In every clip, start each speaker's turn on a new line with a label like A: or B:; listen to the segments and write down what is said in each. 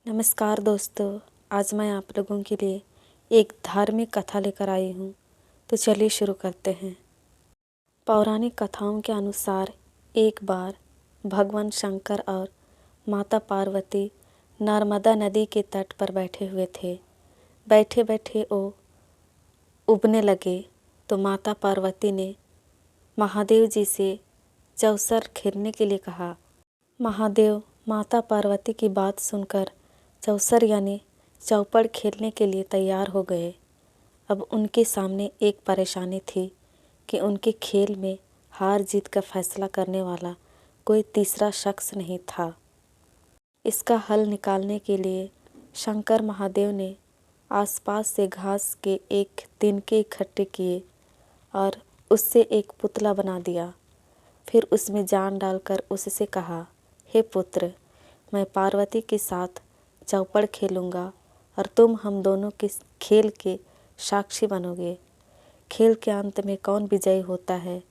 A: नमस्कार दोस्तों, आज मैं आप लोगों के लिए एक धार्मिक कथा लेकर आई हूँ। तो चलिए शुरू करते हैं। पौराणिक कथाओं के अनुसार एक बार भगवान शंकर और माता पार्वती नर्मदा नदी के तट पर बैठे हुए थे। बैठे बैठे वो उबने लगे तो माता पार्वती ने महादेव जी से चौसर खेलने के लिए कहा। महादेव माता पार्वती की बात सुनकर चौसर यानी चौपड़ खेलने के लिए तैयार हो गए। अब उनके सामने एक परेशानी थी कि उनके खेल में हार जीत का फैसला करने वाला कोई तीसरा शख्स नहीं था। इसका हल निकालने के लिए शंकर महादेव ने आसपास से घास के एक तिनके इकट्ठे किए और उससे एक पुतला बना दिया। फिर उसमें जान डालकर उससे कहा, हे पुत्र, मैं पार्वती के साथ चौपड़ खेलूँगा और तुम हम दोनों के खेल के साक्षी बनोगे। खेल के अंत में कौन विजयी होता है,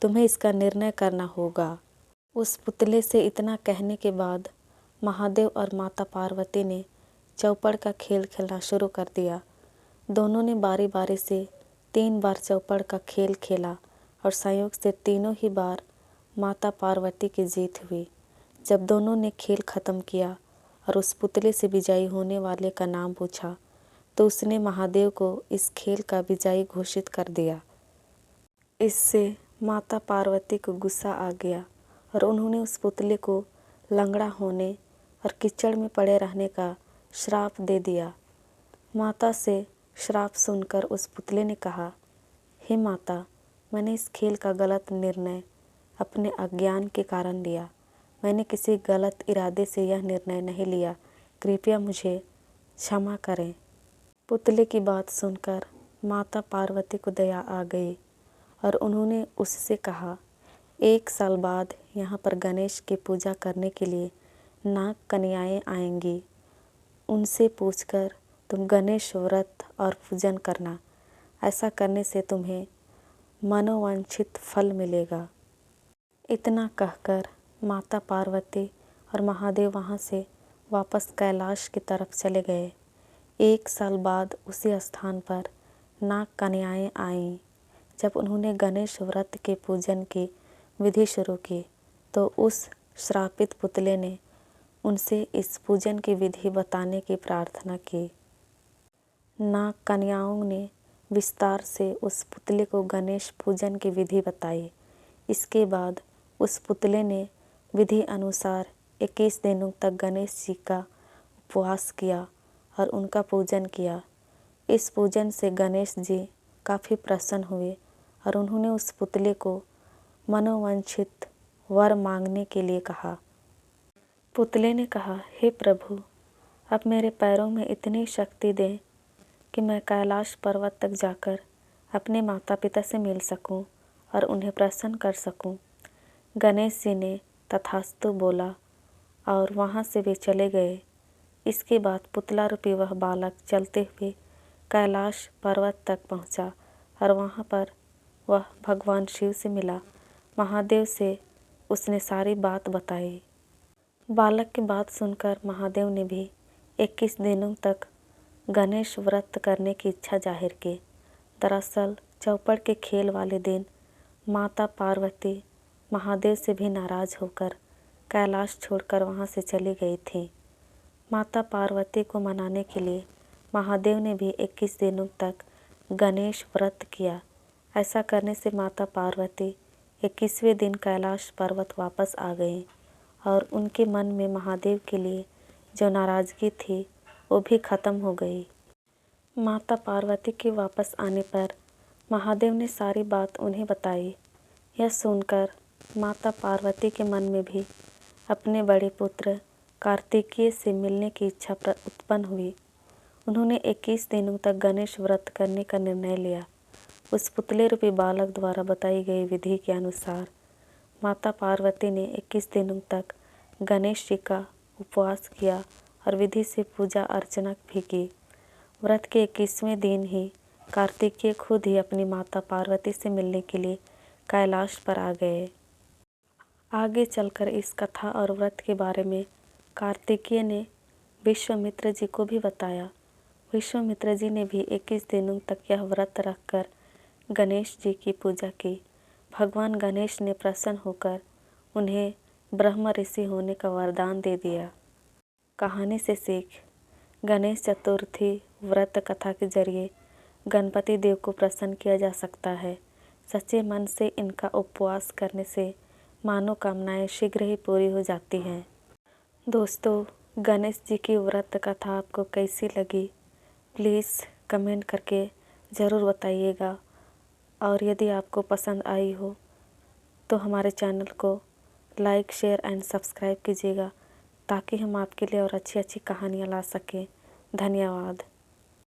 A: तुम्हें इसका निर्णय करना होगा। उस पुतले से इतना कहने के बाद महादेव और माता पार्वती ने चौपड़ का खेल खेलना शुरू कर दिया। दोनों ने बारी बारी से 3 बार चौपड़ का खेल खेला और संयोग से तीनों ही बार माता पार्वती की जीत हुई। जब दोनों ने खेल खत्म किया और उस पुतले से विजयी होने वाले का नाम पूछा तो उसने महादेव को इस खेल का विजयी घोषित कर दिया। इससे माता पार्वती को गुस्सा आ गया और उन्होंने उस पुतले को लंगड़ा होने और कीचड़ में पड़े रहने का श्राप दे दिया। माता से श्राप सुनकर उस पुतले ने कहा, हे माता, मैंने इस खेल का गलत निर्णय अपने अज्ञान के कारण लिया। मैंने किसी गलत इरादे से यह निर्णय नहीं लिया। कृपया मुझे क्षमा करें। पुतले की बात सुनकर माता पार्वती को दया आ गई और उन्होंने उससे कहा, 1 साल बाद यहाँ पर गणेश की पूजा करने के लिए नाग कन्याएं आएंगी। उनसे पूछकर तुम गणेश व्रत और पूजन करना। ऐसा करने से तुम्हें मनोवांछित फल मिलेगा। इतना कहकर माता पार्वती और महादेव वहाँ से वापस कैलाश की तरफ चले गए। 1 साल बाद उसी स्थान पर नाग कन्याएं आईं। जब उन्होंने गणेश व्रत के पूजन की विधि शुरू की तो उस श्रापित पुतले ने उनसे इस पूजन की विधि बताने की प्रार्थना की। नाग कन्याओं ने विस्तार से उस पुतले को गणेश पूजन की विधि बताई। इसके बाद उस पुतले ने विधि अनुसार 21 दिनों तक गणेश जी का उपवास किया और उनका पूजन किया। इस पूजन से गणेश जी काफ़ी प्रसन्न हुए और उन्होंने उस पुतले को मनोवांछित वर मांगने के लिए कहा। पुतले ने कहा, हे प्रभु, अब मेरे पैरों में इतनी शक्ति दें कि मैं कैलाश पर्वत तक जाकर अपने माता पिता से मिल सकूं और उन्हें प्रसन्न कर सकूं। गणेश जी ने तथास्तु बोला और वहाँ से वे चले गए। इसके बाद पुतला रूपी वह बालक चलते हुए कैलाश पर्वत तक पहुँचा और वहाँ पर वह भगवान शिव से मिला। महादेव से उसने सारी बात बताई। बालक की बात सुनकर महादेव ने भी 21 दिनों तक गणेश व्रत करने की इच्छा जाहिर की। दरअसल चौपड़ के खेल वाले दिन माता पार्वती महादेव से भी नाराज़ होकर कैलाश छोड़कर वहाँ से चली गई थी। माता पार्वती को मनाने के लिए महादेव ने भी 21 दिनों तक गणेश व्रत किया। ऐसा करने से माता पार्वती 21वें दिन कैलाश पर्वत वापस आ गई और उनके मन में महादेव के लिए जो नाराज़गी थी वो भी ख़त्म हो गई। माता पार्वती के वापस आने पर महादेव ने सारी बात उन्हें बताई। यह सुनकर माता पार्वती के मन में भी अपने बड़े पुत्र कार्तिकेय से मिलने की इच्छा उत्पन्न हुई। उन्होंने 21 दिनों तक गणेश व्रत करने का निर्णय लिया। उस पुतले रूपी बालक द्वारा बताई गई विधि के अनुसार माता पार्वती ने 21 दिनों तक गणेश जी का उपवास किया और विधि से पूजा अर्चना भी की। व्रत के 21वें दिन ही कार्तिकेय खुद ही अपनी माता पार्वती से मिलने के लिए कैलाश पर आ गए। आगे चलकर इस कथा और व्रत के बारे में कार्तिकेय ने विश्वामित्र जी को भी बताया। विश्वामित्र जी ने भी 21 दिनों तक यह व्रत रखकर गणेश जी की पूजा की। भगवान गणेश ने प्रसन्न होकर उन्हें ब्रह्म ऋषि होने का वरदान दे दिया। कहानी से सीख। गणेश चतुर्थी व्रत कथा के जरिए गणपति देव को प्रसन्न किया जा सकता है। सच्चे मन से इनका उपवास करने से मनोकामनाएं शीघ्र ही पूरी हो जाती हैं। दोस्तों, गणेश जी की व्रत कथा आपको कैसी लगी, प्लीज़ कमेंट करके ज़रूर बताइएगा। और यदि आपको पसंद आई हो तो हमारे चैनल को लाइक, शेयर एंड सब्सक्राइब कीजिएगा, ताकि हम आपके लिए और अच्छी अच्छी कहानियाँ ला सकें। धन्यवाद।